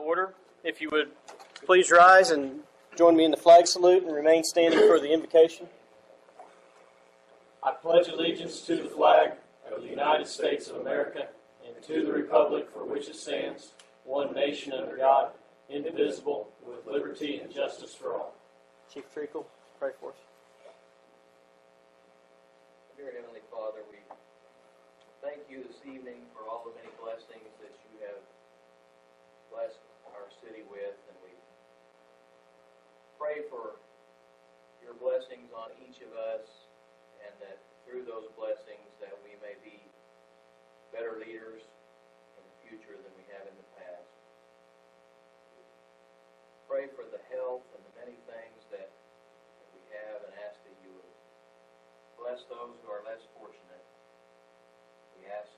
order. If you would please rise and join me in the flag salute and remain standing for the invocation. I pledge allegiance to the flag of the United States of America and to the republic for which it stands, one nation under God, indivisible, with liberty and justice for all. Chief Treacle, pray for us. Dear Heavenly Father, we thank you this evening for all the many blessings that you have blessed our city with, and we pray for your blessings on each of us, and that through those blessings that we may be better leaders in the future than we have in the past. Pray for the health and the many things that we have, and ask that you would bless those who are less fortunate. We ask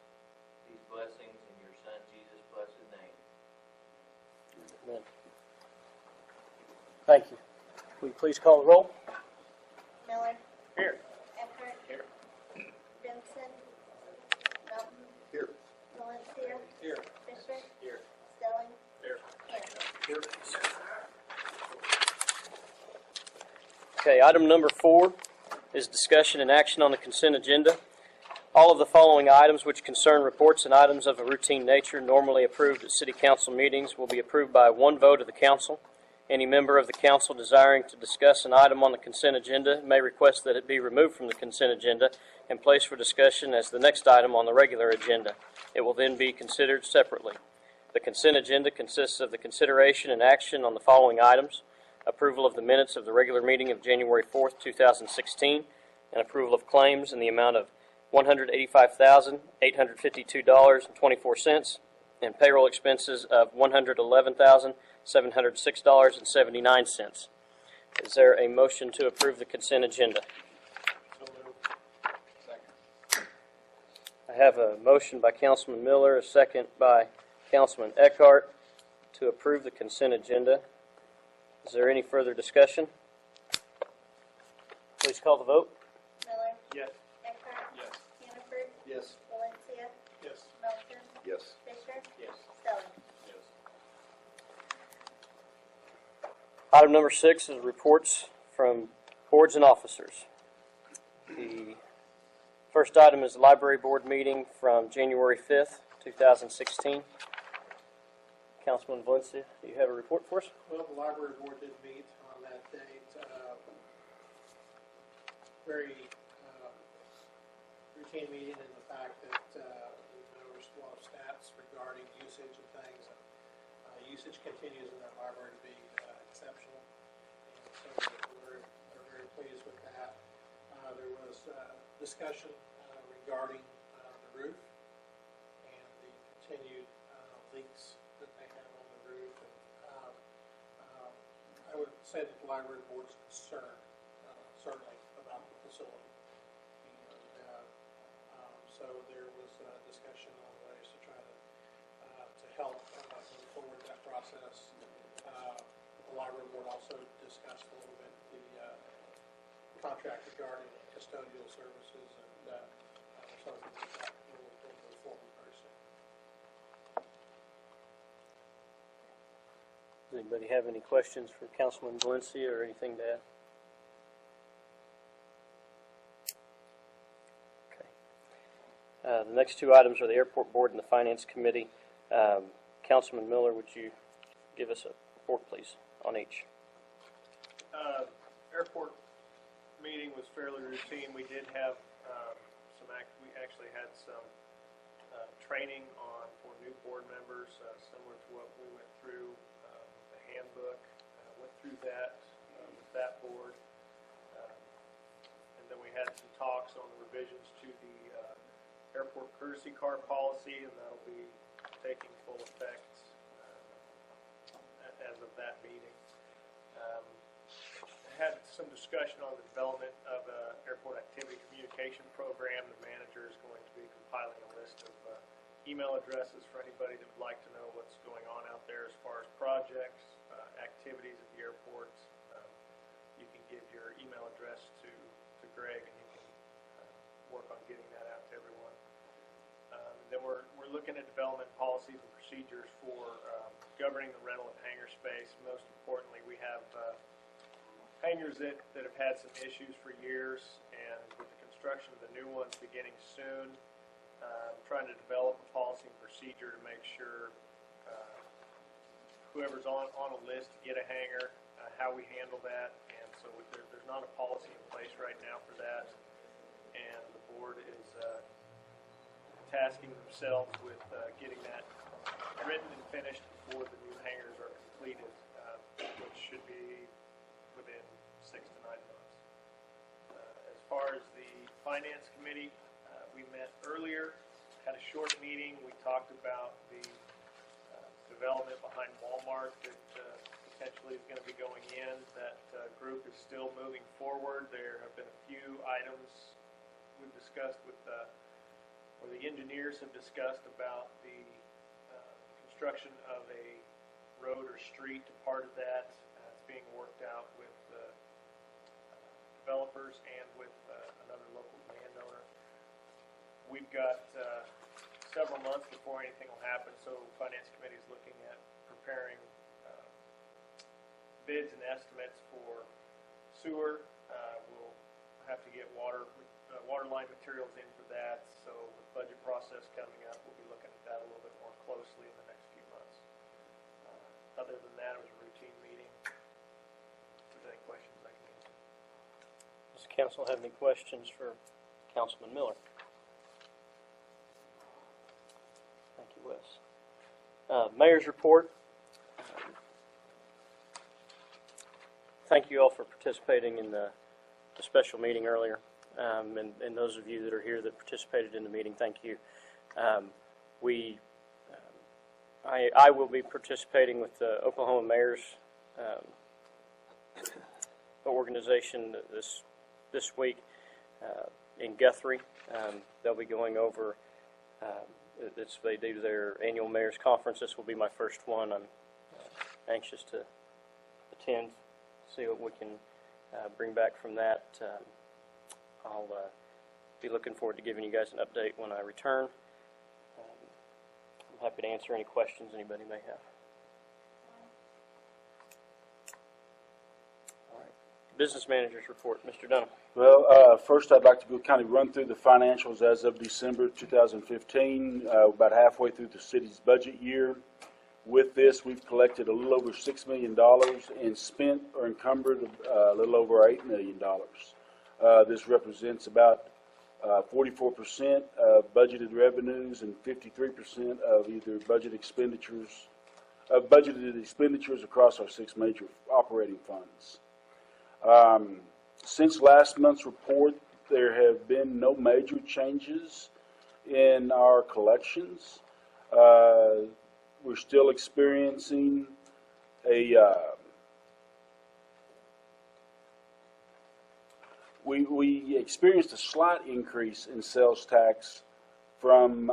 these blessings in your Son, Jesus' blessed name. Amen. Thank you. Will you please call the roll? Miller. Here. Eckhart. Here. Benson. Melton. Here. Valencia. Here. Fisher. Here. Stelling. Here. Here. Okay, item number 4 is discussion and action on the consent agenda. All of the following items which concern reports and items of a routine nature normally approved at City Council meetings will be approved by one vote of the Council. Any member of the Council desiring to discuss an item on the consent agenda may request that it be removed from the consent agenda and placed for discussion as the next item on the regular agenda. It will then be considered separately. The consent agenda consists of the consideration and action on the following items: approval of the minutes of the regular meeting of January 4th, 2016, and approval of claims in the amount of $185,852.24 and payroll expenses of $111,706.79. Is there a motion to approve the consent agenda? I have a motion by Councilman Miller, a second by Councilman Eckhart to approve the consent agenda. Is there any further discussion? Please call the vote. Miller. Yes. Eckhart. Yes. Hannaford. Yes. Valencia. Yes. Melton. Yes. Fisher. Yes. Stelling. Yes. Item number 6 is reports from boards and officers. The first item is the library board meeting from January 5th, 2016. Councilman Valencia, do you have a report for us? Well, the library board did meet on that date. Very routine meeting in the fact that there was a lot of stats regarding usage and things. Usage continues in that library to be exceptional, and so we're very pleased with that. There was discussion regarding the roof and the continued leaks that they have on the roof. And, I would say that the library board is concerned, certainly, about the facility. So there was discussion on ways to try to help move forward that process. The library board also discussed a little bit the contract regarding custodial services, and so that will move forward very soon. Does anybody have any questions for Councilman Valencia or anything to add? Okay. The next 2 items are the airport board and the finance committee. Councilman Miller, would you give us a report, please, on each? Airport meeting was fairly routine. We did have we actually had some training for new board members, similar to what we went through. The handbook, went through that with that board. And then we had some talks on the revisions to the airport courtesy car policy, and that'll be taking full effect as of that meeting. Had some discussion on the development of an airport activity communication program. The manager is going to be compiling a list of email addresses for anybody that would like to know what's going on out there as far as projects, activities at the airport. You can give your email address to Greg, and you can work on getting that out to everyone. Then we're looking at development policies and procedures for governing the rental of hangar space. Most importantly, we have hangars that have had some issues for years, and with the construction of the new ones beginning soon, trying to develop a policy and procedure to make sure whoever's on a list to get a hangar, how we handle that. And so there's not a policy in place right now for that, and the board is tasking themselves with getting that written and finished before the new hangars are completed, which should be within 6 to 9 months. As far as the Finance Committee, we met earlier, had a short meeting. We talked about the development behind Walmart that potentially is going to be going in. That group is still moving forward. There have been a few items we've discussed with or the engineers have discussed about the construction of a road or street to part of that. It's being worked out with developers and with another local landowner. We've got several months before anything will happen, so the Finance Committee is looking at preparing bids and estimates for sewer. We'll have to get water line materials in for that, so with the budget process coming up, we'll be looking at that a little bit more closely in the next few months. Other than that, it was a routine meeting. If there's any questions, I can answer. Does the council have any questions for Councilman Miller? Thank you, Wes. Mayor's report. Thank you all for participating in the special meeting earlier. And those of you that are here that participated in the meeting, thank you. I will be participating with the Oklahoma Mayor's organization this week in Guthrie. They'll be going over. They do their annual Mayor's Conference. This will be my first one. I'm anxious to attend, see what we can bring back from that. I'll be looking forward to giving you guys an update when I return. I'm happy to answer any questions anybody may have. All right. Business Manager's Report, Mr. Dunham. Well, first I'd like to go kind of run through the financials as of December 2015, about halfway through the city's budget year. With this, we've collected a little over $6 million and spent or encumbered a little over $8 million. This represents about 44% of budgeted revenues and 53% of either budgeted expenditures across our 6 major operating funds. Since last month's report, there have been no major changes in our collections. We're still experiencing we experienced a slight increase in sales tax from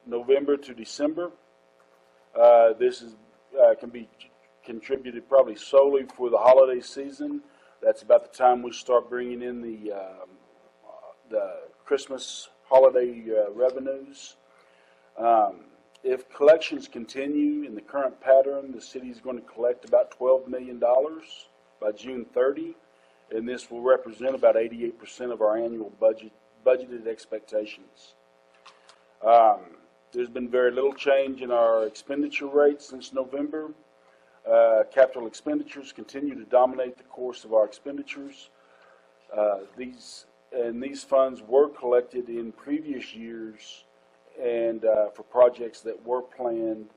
November to December. This can be contributed probably solely for the holiday season. That's about the time we start bringing in the Christmas holiday revenues. If collections continue in the current pattern, the city is going to collect about $12 million by June 30, and this will represent about 88% of our annual budgeted expectations. There's been very little change in our expenditure rates since November. Capital expenditures continue to dominate the course of our expenditures. These funds were collected in previous years and for projects that were planned,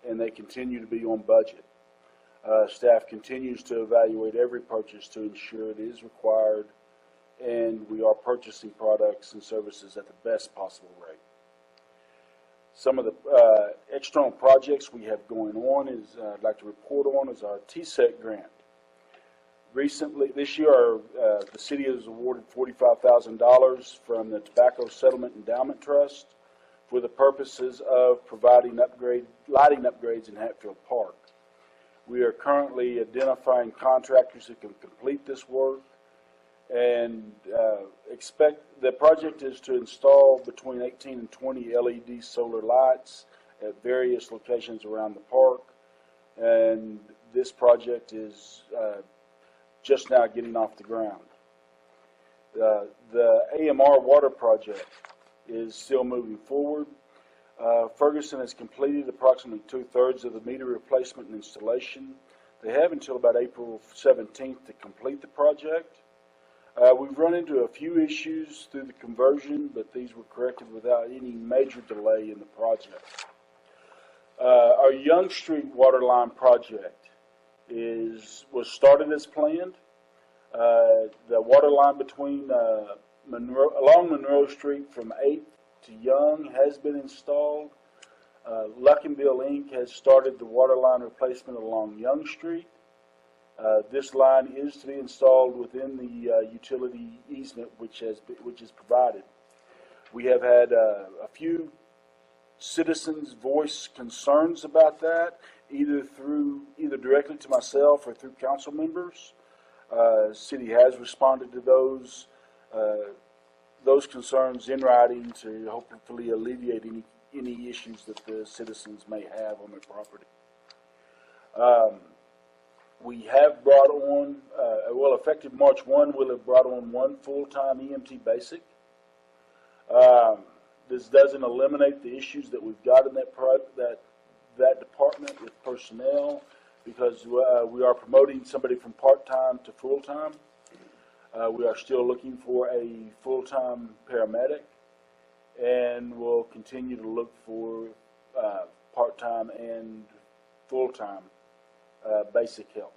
and they continue to be on budget. Staff continues to evaluate every purchase to ensure it is required, and we are purchasing products and services at the best possible rate. Some of the external projects we have going on I'd like to report on is our TSEC grant. Recently, this year, the city has awarded $45,000 from the Tobacco Settlement Endowment Trust for the purposes of providing lighting upgrades in Hatfield Park. We are currently identifying contractors who can complete this work, and expect the project is to install between 18 and 20 LED solar lights at various locations around the park. And this project is just now getting off the ground. The AMR water project is still moving forward. Ferguson has completed approximately 2/3 of the meter replacement and installation. They have until about April 17th to complete the project. We've run into a few issues through the conversion, but these were corrected without any major delay in the project. Our Young Street water line project was started as planned. The water line between along Monroe Street from 8th to Young has been installed. Luckinville Inc. has started the water line replacement along Young Street. This line is to be installed within the utility easement which is provided. We have had a few citizens voice concerns about that, either directly to myself or through council members. City has responded to those concerns in writing to hopefully alleviate any issues that the citizens may have on their property. We have brought on, effective March 1, we'll have brought on one full-time EMT basic. This doesn't eliminate the issues that we've got in that department with personnel, because we are promoting somebody from part-time to full-time. We are still looking for a full-time paramedic, and we'll continue to look for part-time and full-time basic help.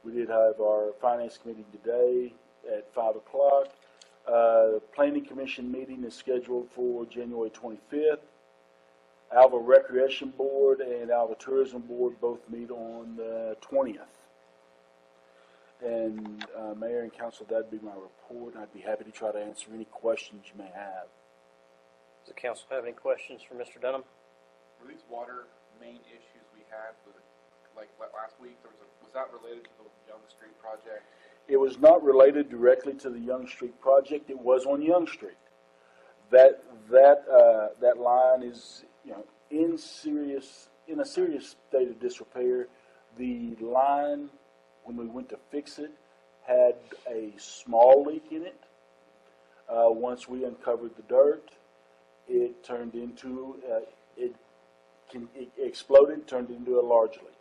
We did have our finance committee today at 5 o'clock. Planning Commission meeting is scheduled for January 25th. Alva Recreation Board and Alva Tourism Board both meet on the 20th. And Mayor and Council, that'd be my report, and I'd be happy to try to answer any questions you may have. Does the council have any questions for Mr. Dunham? Were these water main issues we had with, like last week? Was that related to the Young Street project? It was not related directly to the Young Street project. It was on Young Street. That line is, in a serious state of disrepair. The line, when we went to fix it, had a small leak in it. Once we uncovered the dirt, it turned into it exploded, turned into a large leak.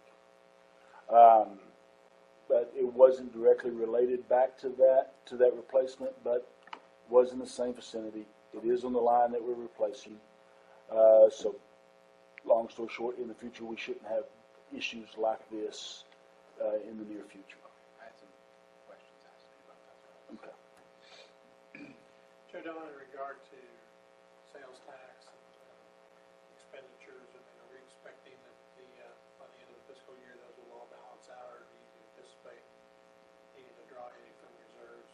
But it wasn't directly related back to that replacement, but was in the same vicinity. It is on the line that we're replacing. So, long story short, in the future we shouldn't have issues like this in the near future. I had some questions asked me about that. Okay. Joe Don, in regard to sales tax and expenditures, are we expecting that by the end of the fiscal year those will all balance out, or do you anticipate needing to draw any from reserves?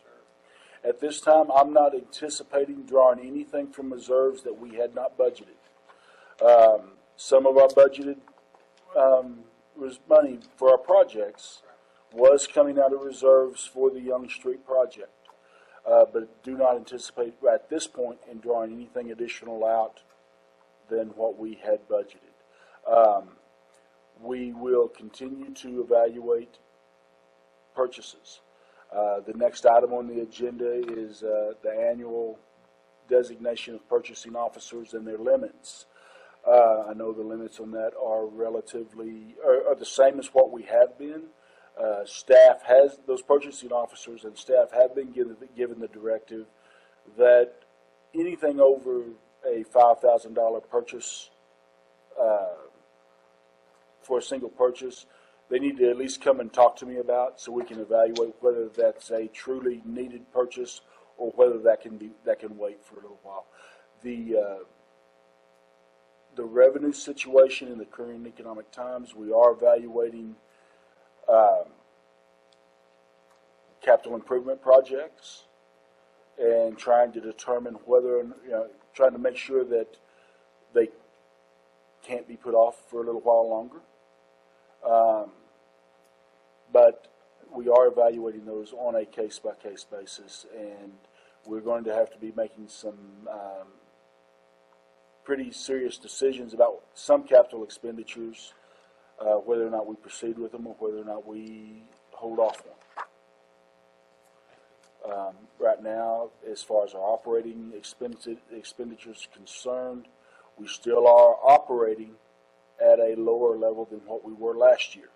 At this time, I'm not anticipating drawing anything from reserves that we had not budgeted. Some of our budgeted money for our projects was coming out of reserves for the Young Street project, but do not anticipate at this point in drawing anything additional out than what we had budgeted. We will continue to evaluate purchases. The next item on the agenda is the annual designation of purchasing officers and their limits. I know the limits on that are are the same as what we have been. Those purchasing officers and staff have been given the directive that anything over a $5,000 purchase for a single purchase, they need to at least come and talk to me about, so we can evaluate whether that's a truly needed purchase or whether that can wait for a little while. The revenue situation in the current economic times, we are evaluating capital improvement projects and trying to determine trying to make sure that they can't be put off for a little while longer. But we are evaluating those on a case-by-case basis, and we're going to have to be making some pretty serious decisions about some capital expenditures, whether or not we proceed with them or whether or not we hold off on. Right now, as far as our operating expenditures concerned, we still are operating at a lower level than what we were last year.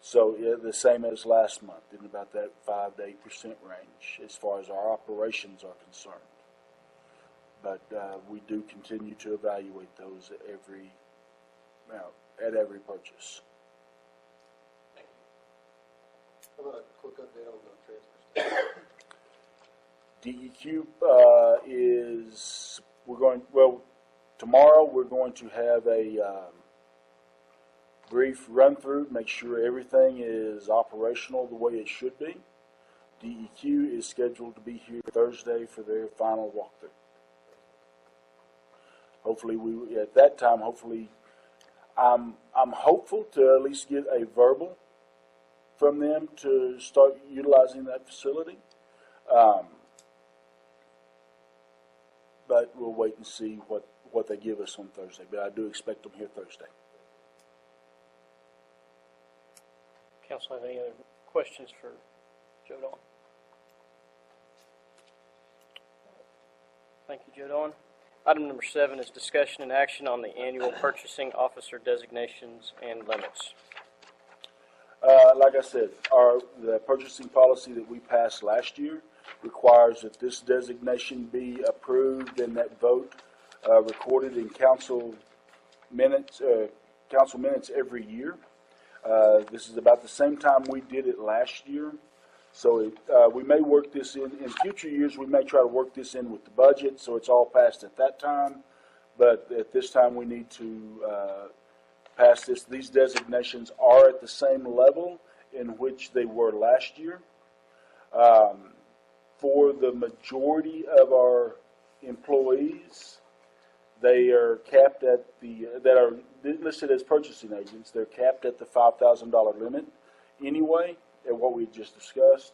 So yeah, the same as last month, in about that 5 to 8% range as far as our operations are concerned. But we do continue to evaluate those at every purchase. How about a quick update on the transfer station? DEQ tomorrow we're going to have a brief run through, make sure everything is operational the way it should be. DEQ is scheduled to be here Thursday for their final walkthrough. Hopefully at that time, I'm hopeful to at least get a verbal from them to start utilizing that facility. But we'll wait and see what they give us on Thursday. But I do expect them here Thursday. Council, have any other questions for Joe Don? Thank you, Joe Don. Item number 7 is discussion and action on the annual purchasing officer designations and limits. Like I said, the purchasing policy that we passed last year requires that this designation be approved and that vote recorded in council minutes every year. This is about the same time we did it last year. So we may work this in future years. We may try to work this in with the budget so it's all passed at that time. But at this time we need to pass this. These designations are at the same level in which they were last year. For the majority of our employees, they are capped at that are listed as purchasing agents. They're capped at the $5,000 limit anyway, at what we just discussed.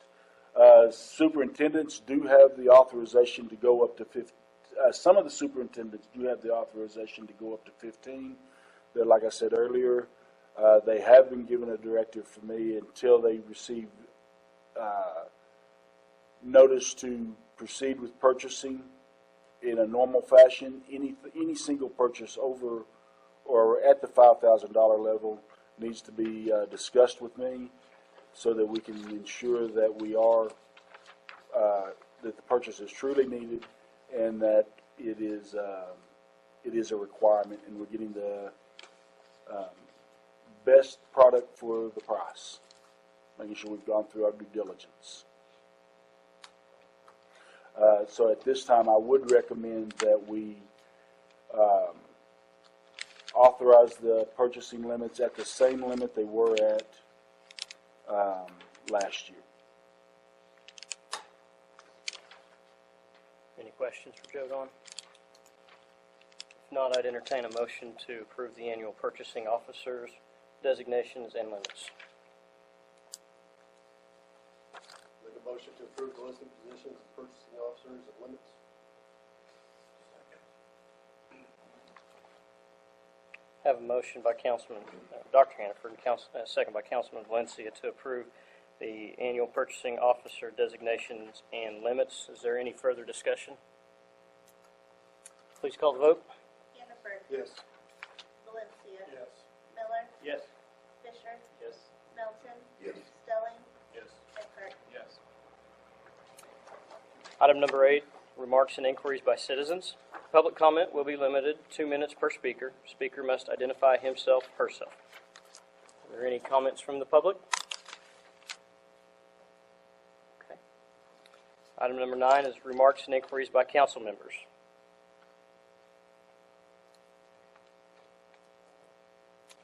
Superintendents do have the authorization to go up to 15. Some of the superintendents do have the authorization to go up to 15. But like I said earlier, they have been given a directive from me until they receive notice to proceed with purchasing in a normal fashion. Any single purchase over or at the $5,000 level needs to be discussed with me so that we can ensure that we are that the purchase is truly needed and that it is a requirement and we're getting the best product for the price, making sure we've gone through our due diligence. So at this time, I would recommend that we authorize the purchasing limits at the same limit they were at last year. Any questions for Joe Don? If not, I'd entertain a motion to approve the annual purchasing officers designations and limits. Make a motion to approve the listing positions of purchasing officers and limits. Have a motion by Councilman Dr. Hannaford and second by Councilman Valencia to approve the annual purchasing officer designations and limits. Is there any further discussion? Please call the vote. Hannaford. Yes. Valencia. Yes. Miller. Yes. Fisher. Yes. Melton. Yes. Stelling. Yes. Eckhart. Yes. Item number 8, remarks and inquiries by citizens. Public comment will be limited 2 minutes per speaker. Speaker must identify himself, herself. Are there any comments from the public? Okay. Item number 9 is remarks and inquiries by council members.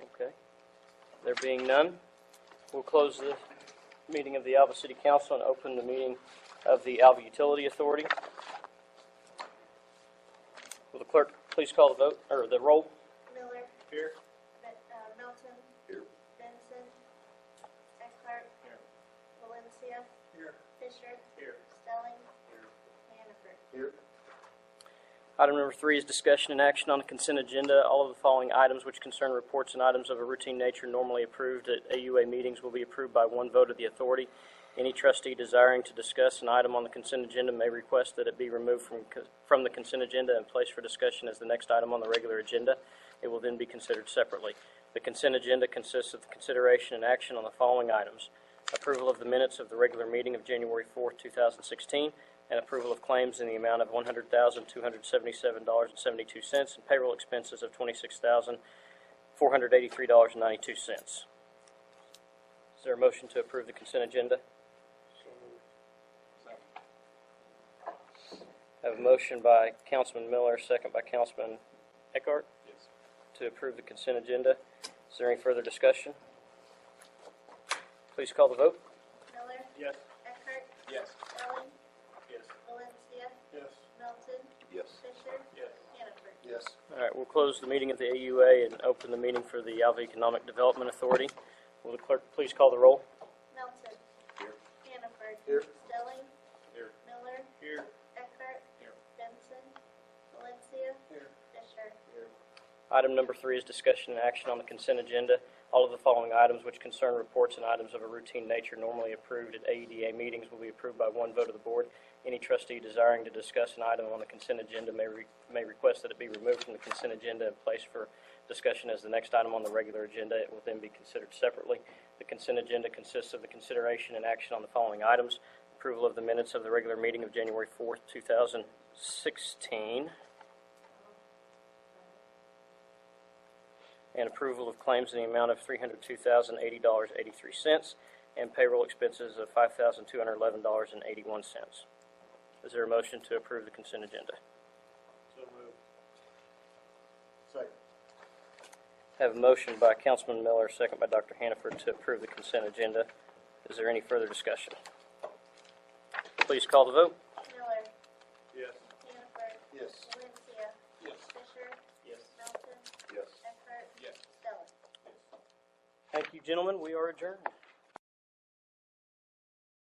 Okay. There being none, we'll close the meeting of the Alva City Council and open the meeting of the Alva Utility Authority. Will the clerk please call the vote, or the roll? Miller. Here. Melton. Here. Benson. Eckhart. Here. Valencia. Here. Fisher. Here. Stelling. Hannaford. Here. Item number 3 is discussion and action on the consent agenda. All of the following items which concern reports and items of a routine nature normally approved at AUA meetings will be approved by one vote of the authority. Any trustee desiring to discuss an item on the consent agenda may request that it be removed from the consent agenda and placed for discussion as the next item on the regular agenda. It will then be considered separately. The consent agenda consists of the consideration and action on the following items: approval of the minutes of the regular meeting of January 4th, 2016, and approval of claims in the amount of $100,277.72 and payroll expenses of $26,483.92. Is there a motion to approve the consent agenda? I have a motion by Councilman Miller, second by Councilman Eckhart, to approve the consent agenda. Is there any further discussion? Please call the vote. Miller, Yes. Eckhart, Yes. Stelling, Yes. Valencia, Yes. Melton, Yes. Fisher, Yes. Hannaford. Yes. All right, we'll close the meeting of the AUA and open the meeting for the Alva Economic Development Authority. Will the clerk please call the roll? Melton. Here. Hannaford. Here. Stelling. Here. Miller, Here. Eckhart. Here. Benson. Valencia. Here. Fisher. Item number 3 is discussion and action on the consent agenda. All of the following items which concern reports and items of a routine nature normally approved at AEDA meetings will be approved by one vote of the board. Any trustee desiring to discuss an item on the consent agenda may request that it be removed from the consent agenda and placed for discussion as the next item on the regular agenda. It will then be considered separately. The consent agenda consists of the consideration and action on the following items: approval of the minutes of the regular meeting of January 4th, 2016, and approval of claims in the amount of $302,080.83 and payroll expenses of $5,211.81. Is there a motion to approve the consent agenda? So moved. Second. I have a motion by Councilman Miller, second by Dr. Hannaford, to approve the consent agenda. Is there any further discussion? Please call the vote. Miller, Yes. Hannaford. Yes. Valencia. Yes. Fisher. Yes. Melton. Yes. Eckhart. Yes. Stelling. Thank you, gentlemen. We are adjourned.